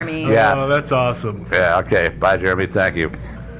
Yeah. Oh, that's awesome. Yeah, okay. Bye, Jeremy. Thank you.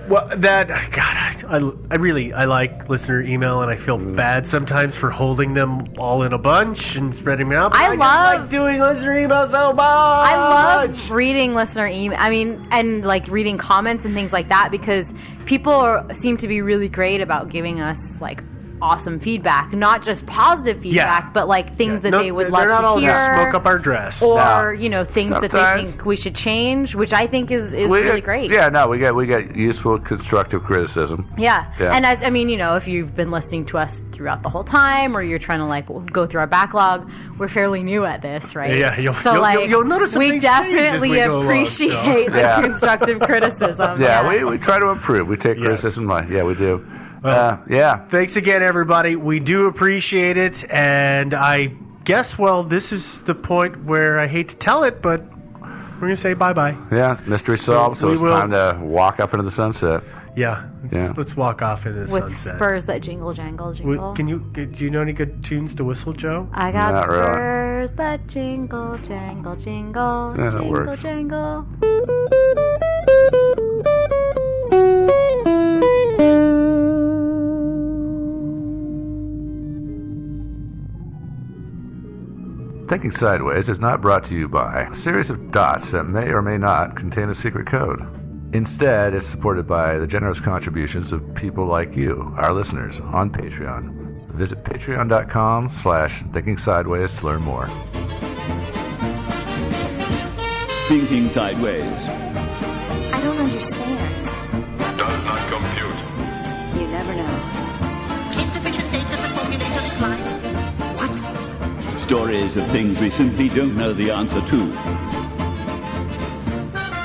Well, I like listener email, and I feel bad sometimes for holding them all in a bunch and spreading them out. I just love like doing listener email so much. I love reading listener email. I mean, and like reading comments and things like that, because people seem to be really great about giving us like awesome feedback, not just positive feedback, but like things that they would love to hear. They're not all just smoke up our dress, or things that they think we should change, which I think is really great. Yeah, no, we get useful, constructive criticism. Yeah, and if you've been listening to us throughout the whole time, or you're trying to like go through our backlog, we're fairly new at this, right? Yeah, you'll notice we definitely appreciate the constructive criticism. Yeah, we try to improve. We take criticism. Yeah, we do. Well, thanks again, everybody. We do appreciate it, and I guess, this is the point where I hate to tell it, but we're going to say bye-bye. Yeah, mystery solved, so it's time to walk up into the sunset. Yeah, let's walk off into the sunset. With spurs that jingle, jangle, jingle. Do you know any good tunes to whistle, Joe? I got spurs that jingle, jangle, jingle, jingle, jangle. Thinking Sideways is not brought to you by a series of dots that may or may not contain a secret code. Instead, it's supported by the generous contributions of people like you, our listeners, on Patreon. Visit patreon.com/Thinking Sideways to learn more. Thinking Sideways. I don't understand. Does not compute. You never know. Insufficient data to formulate a reply. Stories of things we simply don't know the answer to.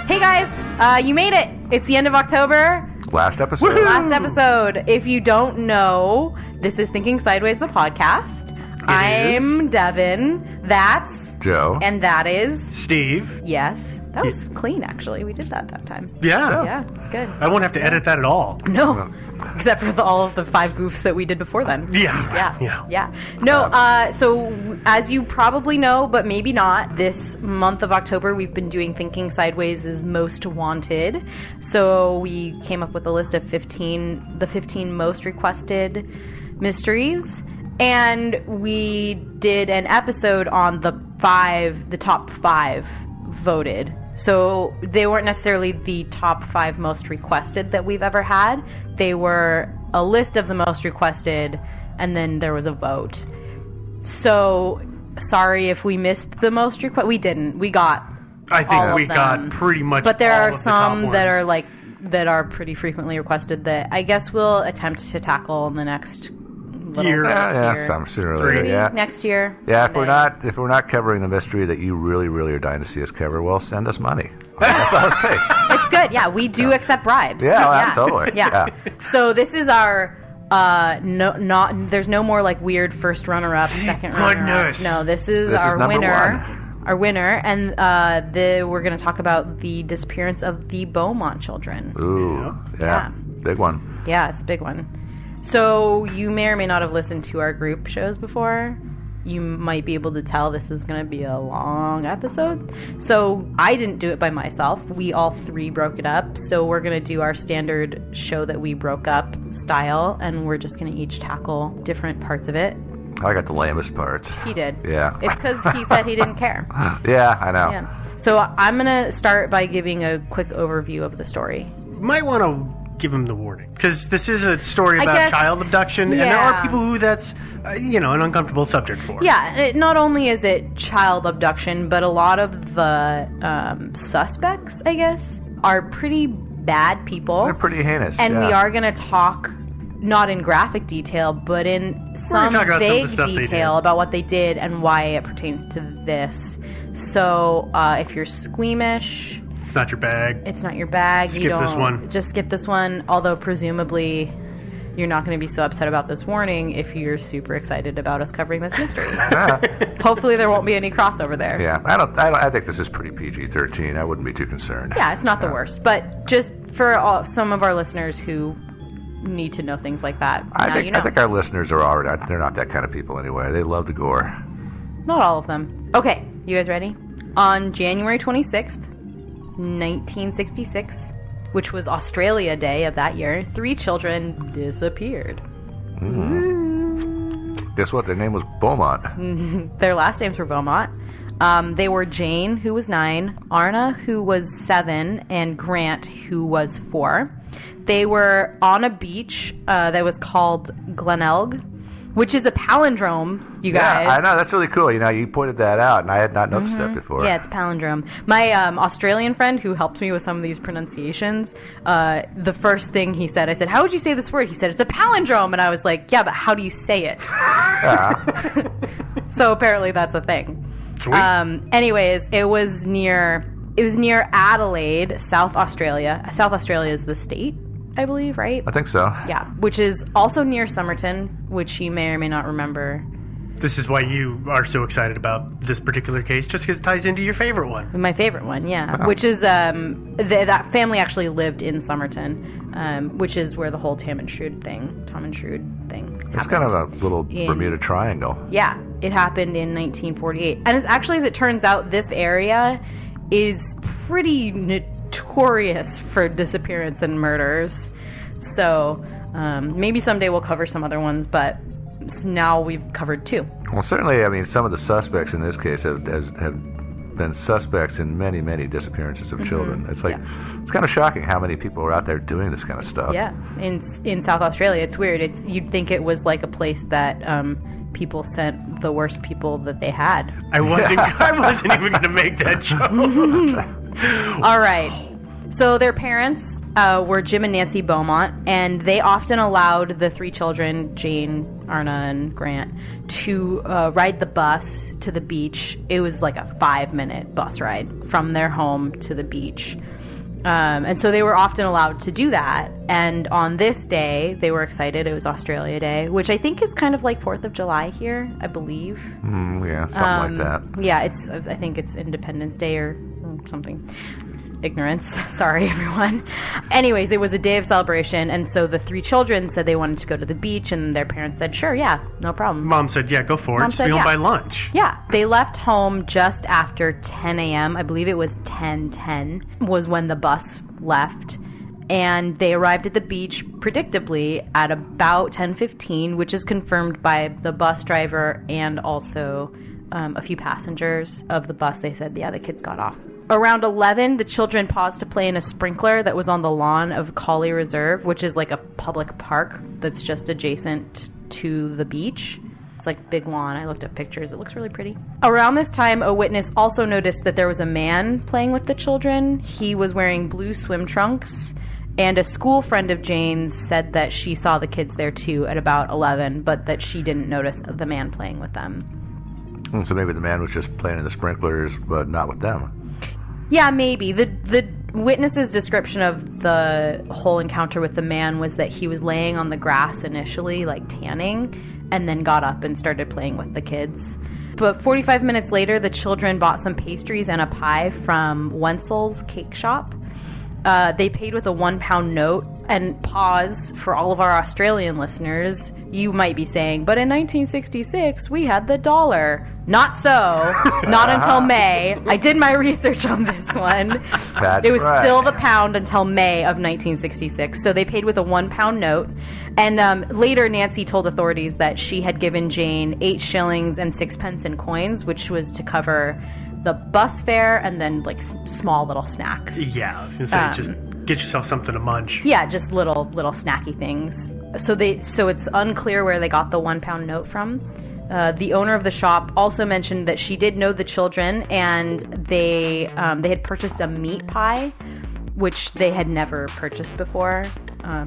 Hey guys, you made it. It's the end of October. Last episode. Woo-hoo! Last episode. If you don't know, this is Thinking Sideways, the podcast. I'm Devin. That's Joe. And that is Steve. Yes. That was clean, actually. We did that time. Yeah. Yeah, it's good. I won't have to edit that at all. No. Except for all of the 5 goofs that we did before then. Yeah. No, so as you probably know, but maybe not, this month of October we've been doing Thinking Sideways' Most Wanted. So we came up with a list of the 15 most requested mysteries. And we did an episode on the top 5 voted. So they weren't necessarily the top 5 most requested that we've ever had. They were a list of the most requested, and then there was a vote. So sorry if we missed the most request. We didn't. We got. I think we got pretty much. But there all are of some the top that ones. that are pretty frequently requested that I guess we'll attempt to tackle in the next year. Some sooner or later. Yeah, next year. Yeah, if we're not covering the mystery that you really, really are dying to see us cover, well, send us money. That's all it takes. It's good. Yeah, we do accept bribes. Yeah, totally. Yeah. So this is our there's no more like weird first runner-up, second runner-up. No, this is our winner. Our winner, and we're going to talk about the disappearance of the Beaumont children. Ooh, yeah. Big one. Yeah, it's a big one. So you may or may not have listened to our group shows before. You might be able to tell this is going to be a long episode. So I didn't do it by myself. We all 3 broke it up. So we're going to do our standard show that we broke up style, and we're just going to each tackle different parts of it. I got the lamest parts. He did. Yeah. It's because he said he didn't care. Yeah, I know. Yeah. So I'm going to start by giving a quick overview of the story. You might want to give him the warning, because this is a story about child abduction, and there are people who that's an uncomfortable subject for. Yeah, not only is it child abduction, but a lot of the suspects, I guess, are pretty bad people. They're pretty heinous. And we are going to talk, not in graphic detail, but in some vague detail about what they did and why it pertains to this. So if you're squeamish, it's not your bag. It's not your bag. This one. Just skip this one. Although presumably, you're not going to be so upset about this warning if you're super excited about us covering this mystery. Hopefully, there won't be any crossover there. Yeah, I think this is pretty PG-13. I wouldn't be too concerned. Yeah, it's not the worst. But just for some of our listeners who need to know things like that, I think our listeners are they're not that kind of people anyway. They love the gore. Not all of them. Okay, you guys ready? On January 26th, 1966, which was Australia Day of that year, 3 children disappeared. Guess what? Their name was Beaumont. Their last names were Beaumont. They were Jane, who was 9, Arna, who was 7, and Grant, who was 4. They were on a beach that was called Glenelg, which is a palindrome, you guys. Yeah, I know. That's really cool. You pointed that out, and I had not noticed that before. Yeah, it's palindrome. My Australian friend who helped me with some of these pronunciations, the first thing he said, I said, how would you say this word? He said, it's a palindrome. And I was like, yeah, but how do you say it? Yeah. So apparently that's a thing. Sweet. Anyways, it was near Adelaide, South Australia. South Australia is the state, I believe, right? I think so. Yeah, which is also near Somerton, which you may or may not remember. This is why you are so excited about this particular case, just because it ties into your favorite one. My favorite one, yeah. Wow. Which is, that family actually lived in Somerton, which is where the whole Tom and Shrewd thing It's happened. kind of a little Bermuda Triangle. Yeah, it happened in 1948. And it's actually, as it turns out, this area is pretty notorious for disappearance and murders. So maybe someday we'll cover some other ones, but now we've covered 2. Well, certainly, some of the suspects in this case have been suspects in many, many disappearances of children. It's like, it's kind of shocking how many people are out there doing this kind of stuff. Yeah, in South Australia, it's weird. You'd think it was like a place that people sent the worst people that they had. I wasn't even going to make that joke. All right. So their parents were Jim and Nancy Beaumont, and they often allowed the 3 children, Jane, Arna, and Grant, to ride the bus to the beach. It was like a 5-minute bus ride from their home to the beach. And so they were often allowed to do that. And on this day, they were excited. It was Australia Day, which I think is kind of like 4th of July here, I believe. Yeah, something like that. Yeah, I think it's Independence Day or something. Ignorance. Sorry, everyone. Anyways, it was a day of celebration, and so the 3 children said they wanted to go to the beach, and their parents said, sure, yeah, no problem. Mom said, yeah, go for it. Just be home by lunch. Yeah. They left home just after 10 a.m. I believe it was 10:10 was when the bus left, and they arrived at the beach, predictably, at about 10:15, which is confirmed by the bus driver and also a few passengers of the bus. They said, yeah, the kids got off. Around 11, the children paused to play in a sprinkler that was on the lawn of Collie Reserve, which is like a public park that's just adjacent to the beach. It's like big lawn. I looked at pictures. It looks really pretty. Around this time, a witness also noticed that there was a man playing with the children. He was wearing blue swim trunks, and a school friend of Jane's said that she saw the kids there too at about 11, but that she didn't notice the man playing with them. So maybe the man was just playing in the sprinklers, but not with them. Yeah, maybe. The witness's description of the whole encounter with the man was that he was laying on the grass initially, like tanning, and then got up and started playing with the kids. But 45 minutes later, the children bought some pastries and a pie from Wenzel's Cake Shop. They paid with a £1 note. And pause for all of our Australian listeners. You might be saying, but in 1966, we had the dollar. Not so. Not until May. I did my research on this one. That's it was right. still the pound until May of 1966. So they paid with a £1 note. And later, Nancy told authorities that she had given Jane 8 shillings and 6 pence in coins, which was to cover the bus fare and then like small little snacks. Yeah, I was going to say, just get yourself something to munch. Yeah, just little snacky things. So it's unclear where they got the £1 note from. The owner of the shop also mentioned that she did know the children, and they had purchased a meat pie, which they had never purchased before,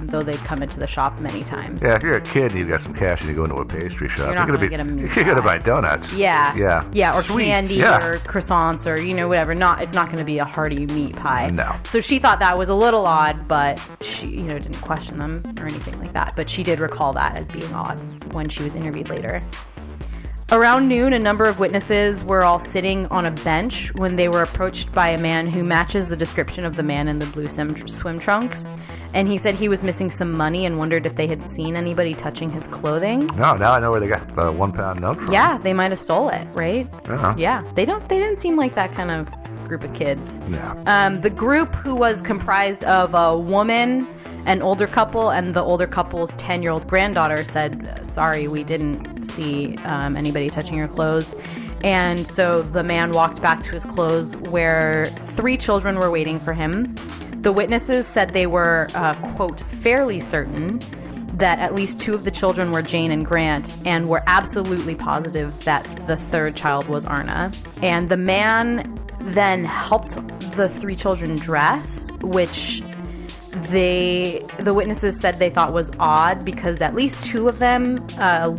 though they'd come into the shop many times. Yeah, if you're a kid and you've got some cash and you go into a pastry shop, You're not gonna gonna get a meat you're gonna pie. buy donuts. Yeah, or Sweet. candy Yeah. or croissants or whatever. It's not going to be a hearty meat pie. No. So she thought that was a little odd, but she didn't question them or anything like that. But she did recall that as being odd when she was interviewed later. Around noon, a number of witnesses were all sitting on a bench when they were approached by a man who matches the description of the man in the blue swim trunks. And he said he was missing some money and wondered if they had seen anybody touching his clothing. No, now I know where they got the £1 note from. Yeah, they might have stole it, right? Yeah. Yeah, they didn't seem like that kind of group of kids. Yeah. The group, who was comprised of a woman, an older couple, and the older couple's 10-year-old granddaughter, said, sorry, we didn't see anybody touching your clothes. And so the man walked back to his clothes, where 3 children were waiting for him. The witnesses said they were, quote, fairly certain that at least 2 of the children were Jane and Grant, and were absolutely positive that the 3rd child was Arna. And the man then helped the 3 children dress, which the witnesses said they thought was odd, because at least 2 of them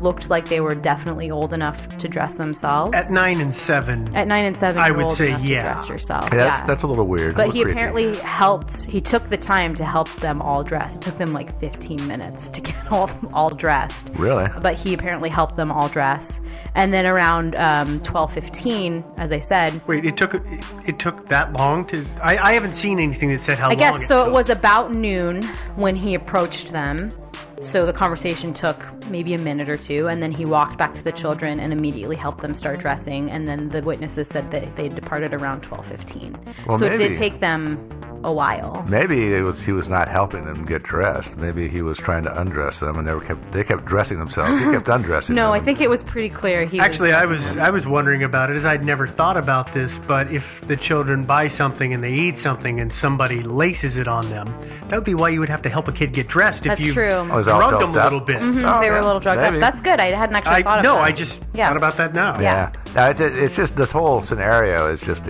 looked like they were definitely old enough to dress themselves. At 9 and 7. At 9 and 7, I you're would old say enough yeah. to dress yourself. That's a little weird. But a he little apparently he took the time to help them all dress. It took them like 15 minutes to get all dressed. Really? But he apparently helped them all dress. And then around 12:15, as I said. Wait, it took that long to... I haven't seen anything that said how long I guess so. took. It was about noon when he approached them. So the conversation took maybe a minute or 2, and then he walked back to the children and immediately helped them start dressing. And then the witnesses said that they departed around 12:15. Well, so it maybe. did take them a while. Maybe he was not helping them get dressed. Maybe he was trying to undress them, and they kept dressing themselves. He kept undressing them. No, I think it was pretty clear. Actually, I was wondering about it, as I'd never thought about this, but if the children buy something and they eat something and somebody laces it on them, that would be why you would have to help a kid get dressed. That's if you true. Oh, drugged them a little bit. Oh, they were a little drugged maybe. up. That's good. I hadn't actually thought of that. No, I just thought about that now. Yeah. No, it's just this whole scenario is just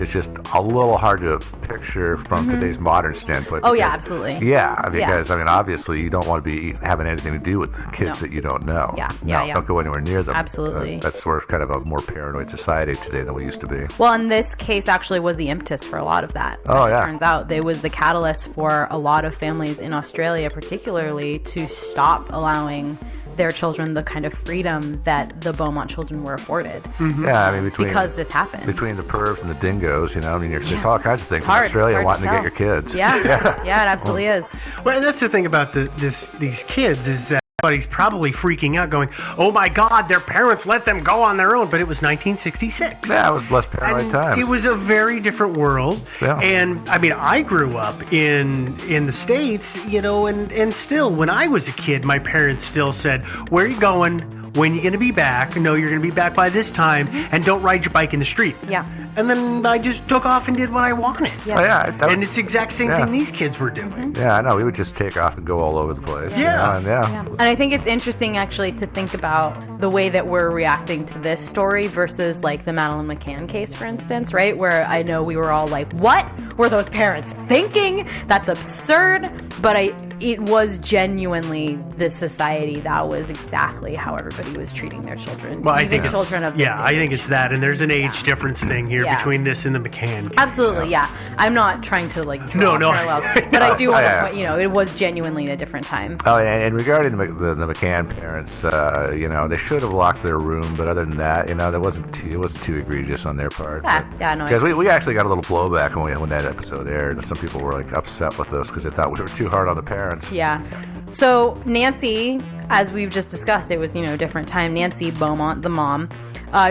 a little hard to picture from today's modern standpoint. Oh, yeah, because- absolutely. Yeah, because I mean, obviously, you don't want to be having anything to do with kids No. that you don't know. Yeah, No, yeah. don't go anywhere near them. Absolutely. That's sort of kind of a more paranoid society today than we used to be. Well, and this case actually was the impetus for a lot of that. Oh, as yeah. It turns out it was the catalyst for a lot of families in Australia, particularly, to stop allowing their children the kind of freedom that the Beaumont children were afforded. Yeah, I mean, Because this happened. between the pervs and the dingoes, I mean, there's all kinds of things in hard. Australia It's hard wanting to to get your kids. Yeah, yeah, it absolutely is. Well, and that's the thing about these kids is that everybody's probably freaking out, going, "Oh my God, their parents let them go on their own." But it was 1966. Yeah, it was less paranoid And times. it was a very different world. Yeah. And I mean, I grew up in the States, and still, when I was a kid, my parents still said, "Where are you going? When are you going to be back? No, you're going to be back by this time, and don't ride your bike in the street." Yeah. And then I just took off and did what I wanted. Yeah. Oh, yeah, that And was- it's the exact same Yeah. thing these kids were doing. yeah, I know. We would just take off and go all over the place. Yeah. Yeah. And I think it's interesting actually to think about the way that we're reacting to this story versus like the Madeline McCann case, for instance, right? Where I know we were all like, what were those parents thinking? That's absurd. But it was genuinely this society that was exactly how everybody was treating their children. Well, I Even think it's- children of this yeah, I think age. it's that, and there's an age difference thing here Yeah. between this and the McCann case. Absolutely, yeah. I'm not trying to like draw No. parallels, but I do want yeah. to point, it was genuinely a different time. Oh, and regarding the McCann parents, they should have locked their room, but other than that, it wasn't too egregious on their part. Yeah, no. Because we actually got a little blowback when that episode aired. Some people were like upset with us because they thought we were too hard on the parents. Yeah. So Nancy, as we've just discussed, it was, different time. Nancy Beaumont, the mom,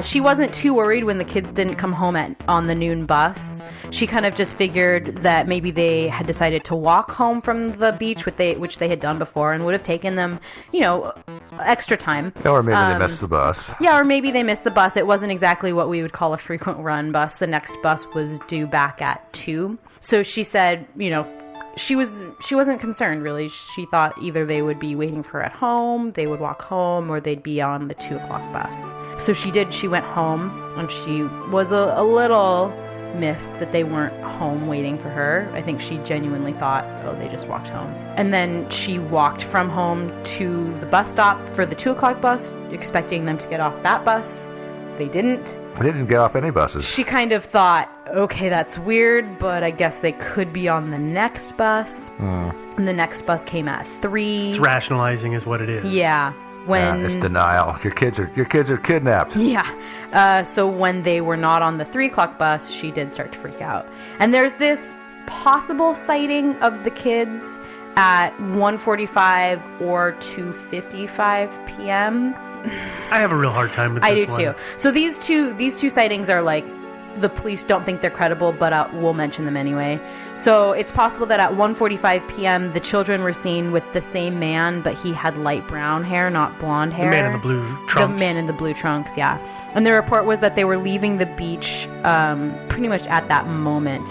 she wasn't too worried when the kids didn't come home on the noon bus. She kind of just figured that maybe they had decided to walk home from the beach, which they had done before, and would have taken them, extra time. Or maybe they missed the bus. Yeah, or maybe they missed the bus. It wasn't exactly what we would call a frequent run bus. The next bus was due back at 2. So she said, she wasn't concerned really. She thought either they would be waiting for her at home, they would walk home, or they'd be on the 2 o'clock bus. So she did. She went home, and she was a little miffed that they weren't home waiting for her. I think she genuinely thought, oh, they just walked home. And then she walked from home to the bus stop for the 2 o'clock bus, expecting them to get off that bus. They didn't. They didn't get off any buses. She kind of thought, okay, that's weird, but I guess they could be on the next bus. And the next bus came at 3. It's rationalizing is what it is. Yeah. Yeah, it's denial. Your kids are kidnapped. Yeah. So when they were not on the 3 o'clock bus, she did start to freak out. And there's this possible sighting of the kids at 1:45 or 2:55 p.m. I have a real hard time with this I do one. too. So these two sightings are like the police don't think they're credible, but we'll mention them anyway. So it's possible that at 1:45 p.m. the children were seen with the same man, but he had light brown hair, not blonde hair. The man in the blue trunks. The man in the blue trunks, yeah. And the report was that they were leaving the beach pretty much at that moment.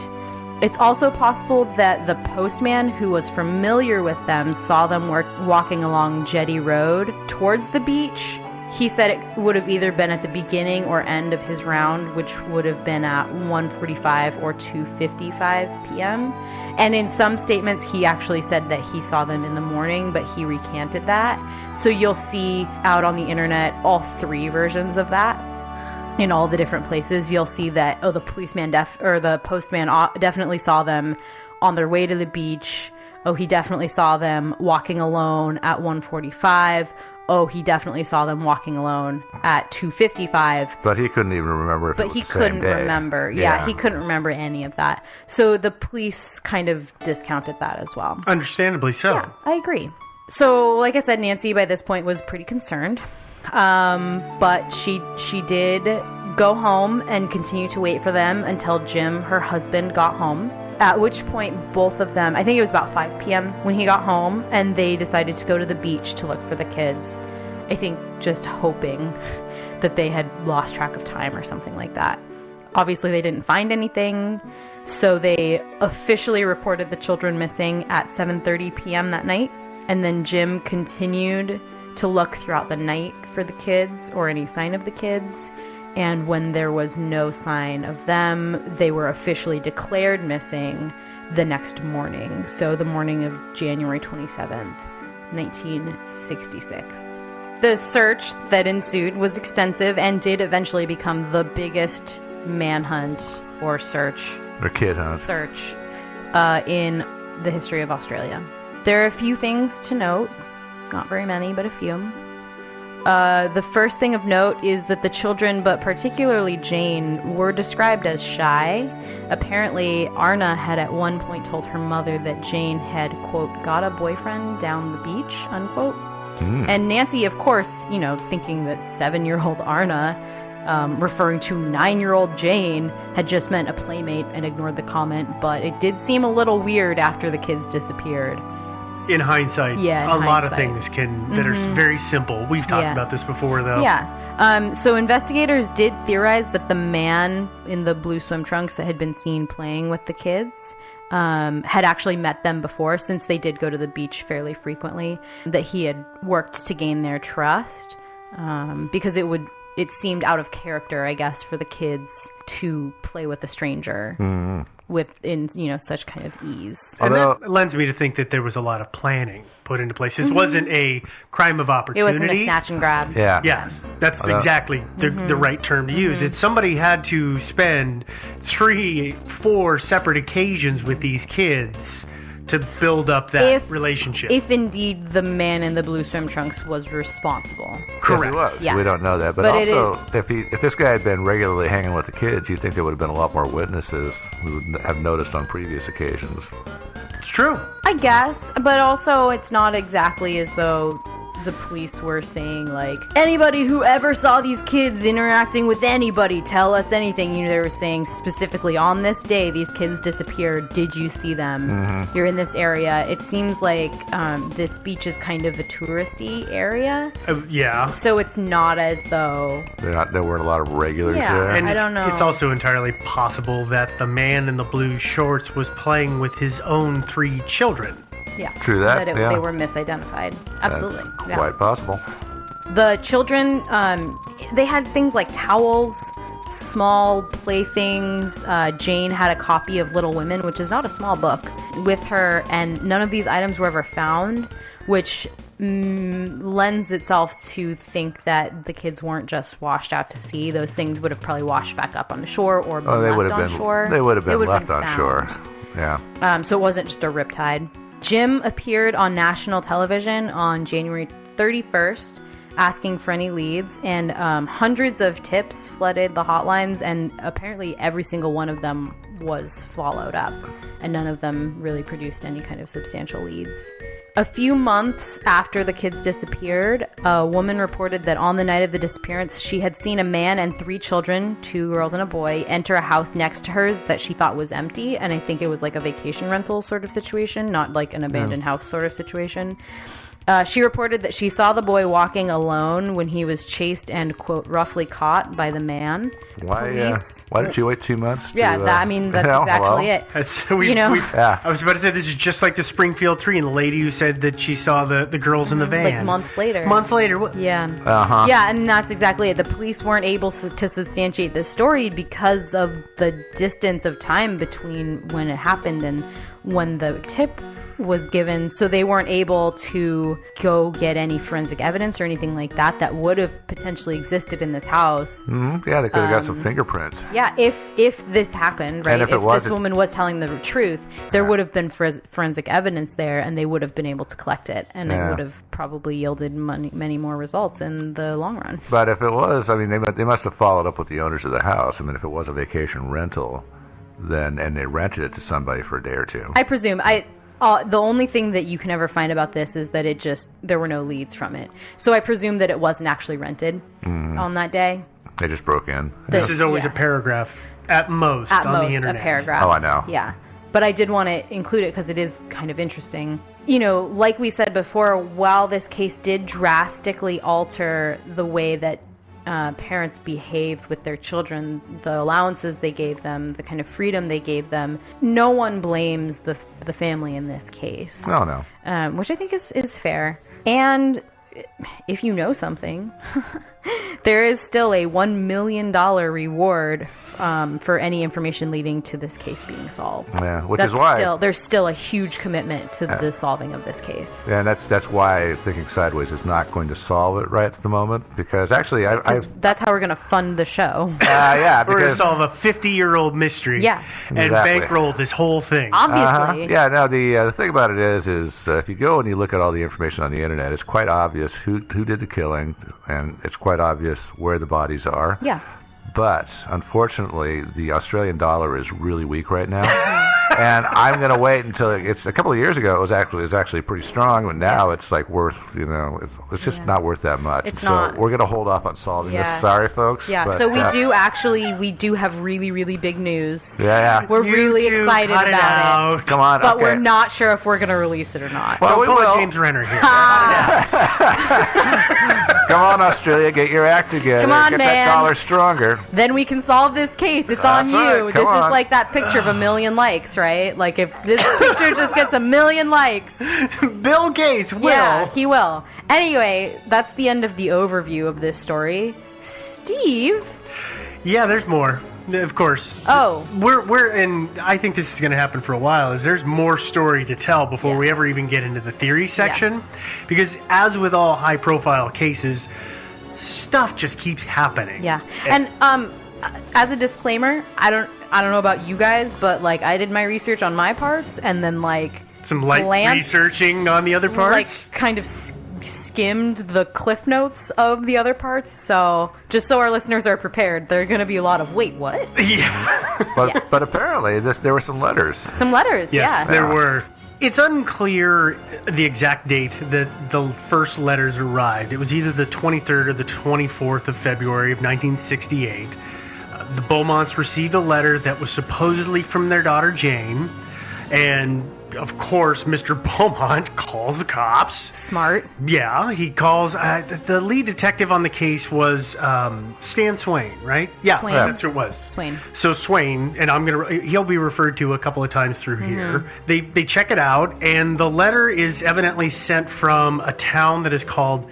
It's also possible that the postman who was familiar with them saw them walking along Jetty Road towards the beach. He said it would have either been at the beginning or end of his round, which would have been at 1:45 or 2:55 p.m. And in some statements, he actually said that he saw them in the morning, but he recanted that. So you'll see out on the internet all three versions of that. In all the different places, you'll see that, the postman definitely saw them on their way to the beach. Oh, he definitely saw them walking alone at 1:45. Oh, he definitely saw them walking alone at 2:55. But he couldn't even remember if it was the same day. But he couldn't remember. Yeah, he couldn't remember any of that. So the police kind of discounted that as well. Understandably so. Yeah, I agree. So, like I said, Nancy by this point was pretty concerned. But she did go home and continue to wait for them until Jim, her husband, got home. At which point, both of them, I think it was about 5 p.m. when he got home, and they decided to go to the beach to look for the kids. I think just hoping that they had lost track of time or something like that. Obviously, they didn't find anything, so they officially reported the children missing at 7:30 p.m. that night. And then Jim continued to look throughout the night for the kids or any sign of the kids. And when there was no sign of them, they were officially declared missing the next morning. So the morning of January 27th, 1966. The search that ensued was extensive and did eventually become the biggest manhunt or search. Or kid hunt. Search in the history of Australia. There are a few things to note. Not very many, but a few. The first thing of note is that the children, but particularly Jane, were described as shy. Apparently, Arna had at one point told her mother that Jane had, quote, got a boyfriend down the beach, unquote. And Nancy, of course, thinking that 7-year-old Arna, referring to 9-year-old Jane, had just meant a playmate and ignored the comment, but it did seem a little weird after the kids disappeared. In hindsight, a lot of things that are very simple. We've talked about this before, though. Yeah. So investigators did theorize that the man in the blue swim trunks that had been seen playing with the kids had actually met them before, since they did go to the beach fairly frequently, that he had worked to gain their trust, because it seemed out of character, I guess, for the kids to play with a stranger in such kind of ease. And that lends me to think that there was a lot of planning put into place. This wasn't a crime of opportunity. It wasn't a snatch and grab. Yeah. Yes, that's exactly the right term to use. It's somebody had to spend 3-4 separate occasions with these kids to build up that relationship. If indeed the man in the blue swim trunks was responsible. Correct. If he was. Yes. We don't know that. But also, if this guy had been regularly hanging with the kids, you'd think there would have been a lot more witnesses who would have noticed on previous occasions. It's true. I guess, but also it's not exactly as though the police were saying, like, anybody who ever saw these kids interacting with anybody, tell us anything. They were saying specifically, on this day, these kids disappeared. Did you see them? You're in this area. It seems like this beach is kind of a touristy area. Yeah. So it's not as though... There weren't a lot of regulars there. And I don't know. It's also entirely possible that the man in the blue shorts was playing with his own 3 children. Yeah. True that, They were misidentified. Absolutely. That's quite possible. The children, they had things like towels, small playthings. Jane had a copy of Little Women, which is not a small book, with her, and none of these items were ever found, which lends itself to think that the kids weren't just washed out to sea. Those things would have probably washed back up on the shore or been left on shore. They would have been left on shore. Yeah. So it wasn't just a riptide. Jim appeared on national television on January 31st asking for any leads, and hundreds of tips flooded the hotlines, and apparently every single one of them was followed up, and none of them really produced any kind of substantial leads. A few months after the kids disappeared, a woman reported that on the night of the disappearance, she had seen a man and 3 children, 2 girls and a boy, enter a house next to hers that she thought was empty, and I think it was like a vacation rental sort of situation, not like an abandoned house sort of situation. She reported that she saw the boy walking alone when he was chased and, quote, roughly caught by the man. Why did you wait 2 months? Yeah, that's exactly it. I was about to say, this is just like the Springfield tree and the lady who said that she saw the girls in the van. Like months later. Yeah. Uh-huh. Yeah, and that's exactly it. The police weren't able to substantiate this story because of the distance of time between when it happened and when the tip was given, so they weren't able to go get any forensic evidence or anything like that would have potentially existed in this house. Mm-hmm. Yeah, they could have got some fingerprints. Yeah, if this happened, right? And if this woman was telling the truth, there would have been forensic evidence there, and they would have been able to collect it, and it would have probably yielded many more results in the long run. But if it was, I mean, they must have followed up with the owners of the house. I mean, if it was a vacation rental, and they rented it to somebody for a day or two. I presume. The only thing that you can ever find about this is that there were no leads from it. So I presume that it wasn't actually rented on that day. They just broke in. This is always a paragraph at most on the internet. A paragraph. Oh, I know. Yeah. But I did want to include it because it is kind of interesting. You know, like we said before, while this case did drastically alter the way that parents behaved with their children, the allowances they gave them, the kind of freedom they gave them, no one blames the family in this case. Oh, no. Which I think is fair. And if you know something, there is still a $1 million reward for any information leading to this case being solved. Yeah, which is why there's still a huge commitment to the solving of this case. Yeah, and that's why Thinking Sideways is not going to solve it right at the moment, because actually that's how we're going to fund the show. Yeah, we're going to solve a 50-year-old mystery. Yeah, and bankroll this whole thing. Obviously. Yeah. No, the thing about it is if you go and you look at all the information on the internet, it's quite obvious who did the killing, and it's quite obvious where the bodies are. Yeah. But unfortunately, the Australian dollar is really weak right now, and I'm going to wait until it's a couple of years ago. It was actually pretty strong, but now it's like worth it's just not worth that much. It's so not. We're going to hold off on solving this. Sorry, folks. Yeah. But, so we do have really, really big news. Yeah. We're really excited about it. Come on, but we're not sure if we're going to release it or not. Well, we will. James Renner here. Come on, Australia, get your act together. Come on, get man. that dollar stronger. Then we can solve this case. It's on you. Right. This is like that picture of 1 million likes, right? Like if this picture just gets 1 million likes. Bill Gates will. Yeah, he will. Anyway, that's the end of the overview of this story. Steve? Yeah, there's more. Of course. Oh. We're and I think this is going to happen for a while, is there's more story to tell before we ever even get into the theory section. Yeah. Because as with all high profile cases, stuff just keeps happening. Yeah. And as a disclaimer, I don't know about you guys, but like I did my research on my parts and then like some light researching on the other parts. Like kind of skimmed the cliff notes of the other parts, so just so our listeners are prepared, there are going to be a lot of wait, what? Yeah. But apparently there were some letters. Some letters, yes, there were. It's unclear the exact date that the first letters arrived. It was either the 23rd or the 24th of February of 1968. The Beaumonts received a letter that was supposedly from their daughter Jane, and of course, Mr. Beaumont calls the cops. Smart. Yeah, he calls. The lead detective on the case was Stan Swain, right? Yeah, Swain. That's who it was. Swain. So Swain, and he'll be referred to a couple of times through here. They check it out, and the letter is evidently sent from a town that is called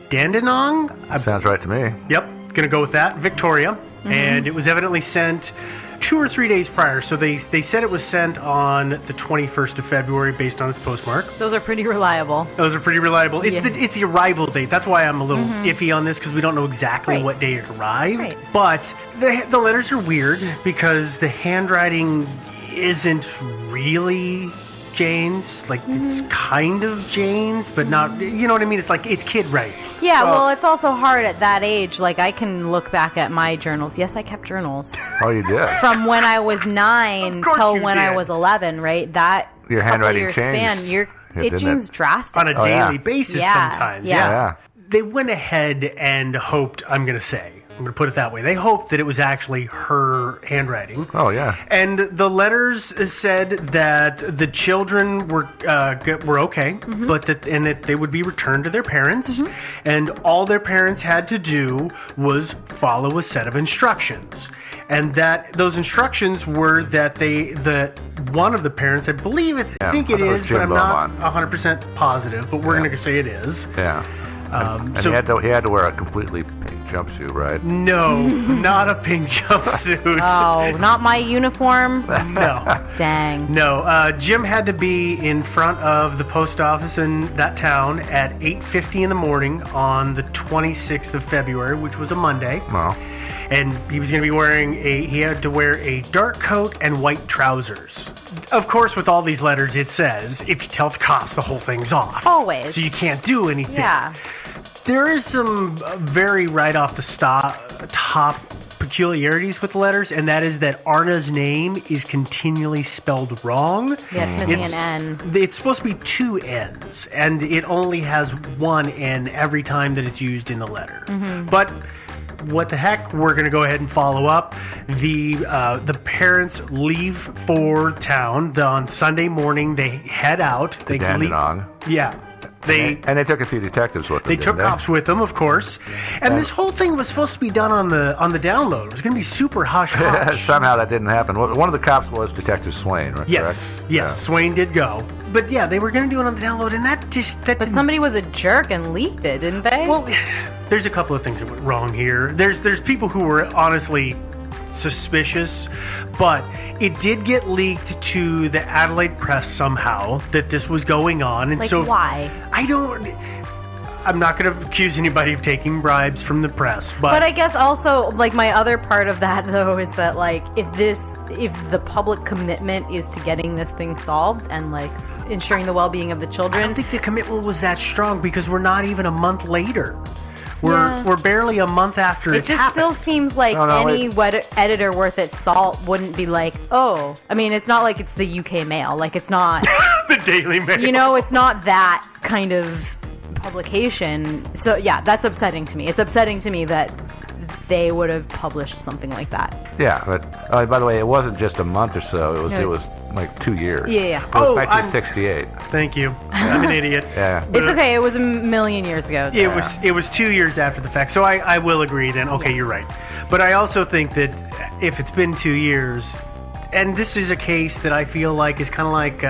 Dandenong. Sounds right to me. Yep, gonna go with that. Victoria, and it was evidently sent 2 or 3 days prior, so they said it was sent on the 21st of February based on its postmark. Those are pretty reliable. It's the arrival date. That's why I'm a little iffy on this, because we don't know exactly what day it arrived. Right. But the letters are weird because the handwriting isn't really Jane's. Like, it's kind of Jane's, but not, you know what I mean? It's like, it's kid writing. Yeah, well, it's also hard at that age. Like, I can look back at my journals. Yes, I kept journals. Oh, you did? From when I was 9 Of course till you when I did. was 11, right? That Your handwriting couple-year changed. span, it didn't changes it? drastic. On a Oh, yeah. daily basis Yeah, sometimes. yeah. Yeah. They went ahead and hoped, I'm going to put it that way. They hoped that it was actually her handwriting. Oh, yeah. And the letters said that the children were okay, but that they would be returned to their parents, and all their parents had to do was follow a set of instructions. And that those instructions were that one of the parents, I believe I think I it thought it was is, Jim but I'm Beaumont. not 100% positive, but we're going to say it is. Yeah. And so- he had to wear a completely pink jumpsuit, right? No, not a pink jumpsuit. Oh, not my uniform? No. Dang. No, Jim had to be in front of the post office in that town at 8:50 in the morning on the 26th of February, which was a Monday. Well, And he was going to be he had to wear a dark coat and white trousers. Of course, with all these letters, it says, if you tell the cops, the whole thing's off. Always. So you can't do anything. Yeah. There is some very right off the top peculiarities with the letters, and that is that Arna's name is continually spelled wrong. Yeah, it's missing an N. It's supposed to be 2 N's, and it only has 1 N every time that it's used in the letter. But what the heck? We're going to go ahead and follow up. The parents leave for town on Sunday morning. They head out. They leave. Dandenong. Yeah. They took a few detectives with them. they didn't took cops with them, of course. And this whole thing was supposed to be done on the download. It was going to be super hush-hush. Somehow that didn't happen. One of the cops was Detective Swain, right? Yes, correct? yes, Yeah. Swain did go. But yeah, they were going to do it on the download, and that But didn't- somebody was a jerk and leaked it, didn't they? Well, there's a couple of things that went wrong here. There's people who were honestly suspicious, but it did get leaked to the Adelaide Press somehow that this was going on, and like, so why? I'm not going to accuse anybody of taking bribes from the press, But I guess also, like, my other part of that, though, is that, like, if the public commitment is to getting this thing solved and, like, ensuring the well-being of the I children. don't think the commitment was that strong because we're not even a month later. Yeah. We're barely a month after It it's just happened. still seems like any editor worth its salt wouldn't be like, oh, I mean, it's not like it's the UK Mail. Like, it's not, The Daily Mail. you know, it's not that kind of publication. So, yeah, that's upsetting to me. It's upsetting to me that they would have published something like that. Yeah, but by the way, it wasn't just a month or so. It was like 2 years. Yeah. It was Oh, 1968. Thank you. I'm an idiot. Yeah. It's okay. It was a million years ago. So. It was 2 years after the fact, so I will agree then. Okay, you're right. But I also think that if it's been 2 years, and this is a case that I feel like is kind of like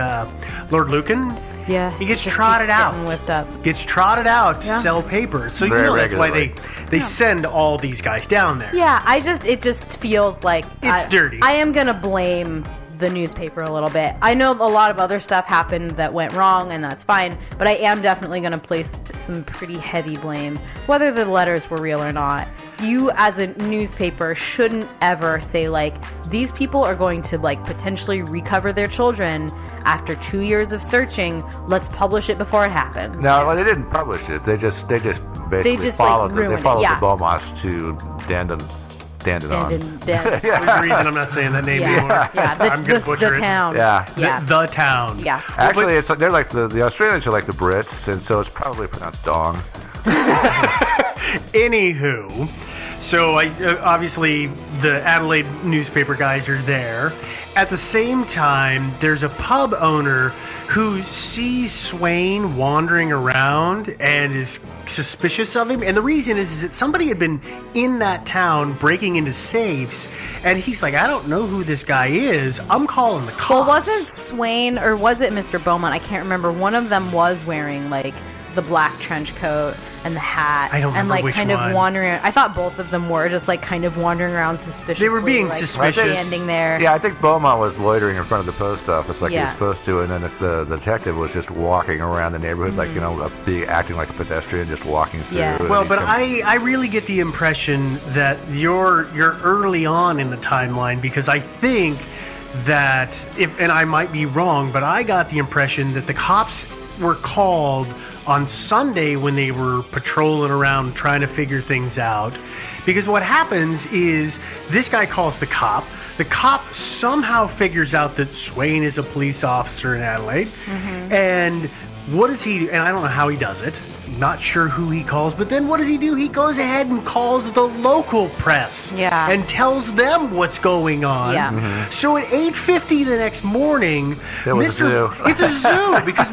Lord Lucan. Yeah. He gets just trotted keeps out. getting whipped up. Gets trotted out to Yeah. sell papers. So Very that's why regularly. they send all these guys down there. Yeah, it just feels like It's dirty. I am gonna blame the newspaper a little bit. I know a lot of other stuff happened that went wrong, and that's fine, but I am definitely gonna place some pretty heavy blame, whether the letters were real or not. You, as a newspaper, shouldn't ever say, like, these people are going to, like, potentially recover their children after 2 years of searching. Let's publish it before it happens. No, well, they didn't publish it. They just basically just, followed like, they ruined it, followed yeah. the Beaumonts to Dandenong. Dan. There's a reason I'm not saying that name anymore. Yeah, I'm gonna butcher the it. town. Yeah. Yeah. The town. Yeah. Actually, they're like the Australians are like the Brits, and so it's probably pronounced dong. Anywho, so obviously the Adelaide newspaper guys are there. At the same time, there's a pub owner who sees Swain wandering around and is suspicious of him. And the reason is that somebody had been in that town breaking into safes, and he's like, I don't know who this guy is. I'm calling the Well, cops. wasn't Swain, or was it Mr. Beaumont? I can't remember. One of them was wearing, like, the black trench coat and the hat. I don't and, remember like, which kind one. of wandering. I thought both of them were just, like, kind of wandering around suspiciously. They were being like, suspicious. standing there. Yeah, I think Beaumont was loitering in front of the post office like he was Yeah. supposed to, and then the detective was just walking around the neighborhood, like, acting like a pedestrian, just walking through. Yeah. and Well, he but comes- I really get the impression that you're early on in the timeline, because I think that and I might be wrong, but I got the impression that the cops were called on Sunday when they were patrolling around trying to figure things out. Because what happens is this guy calls the cop. The cop somehow figures out that Swain is a police officer in Adelaide. And what does he, and I don't know how he does it, not sure who he calls, but then what does he do? He goes ahead and calls the local press and tells them what's going on. So at 8:50 the next morning, It was a zoo. It's a zoo because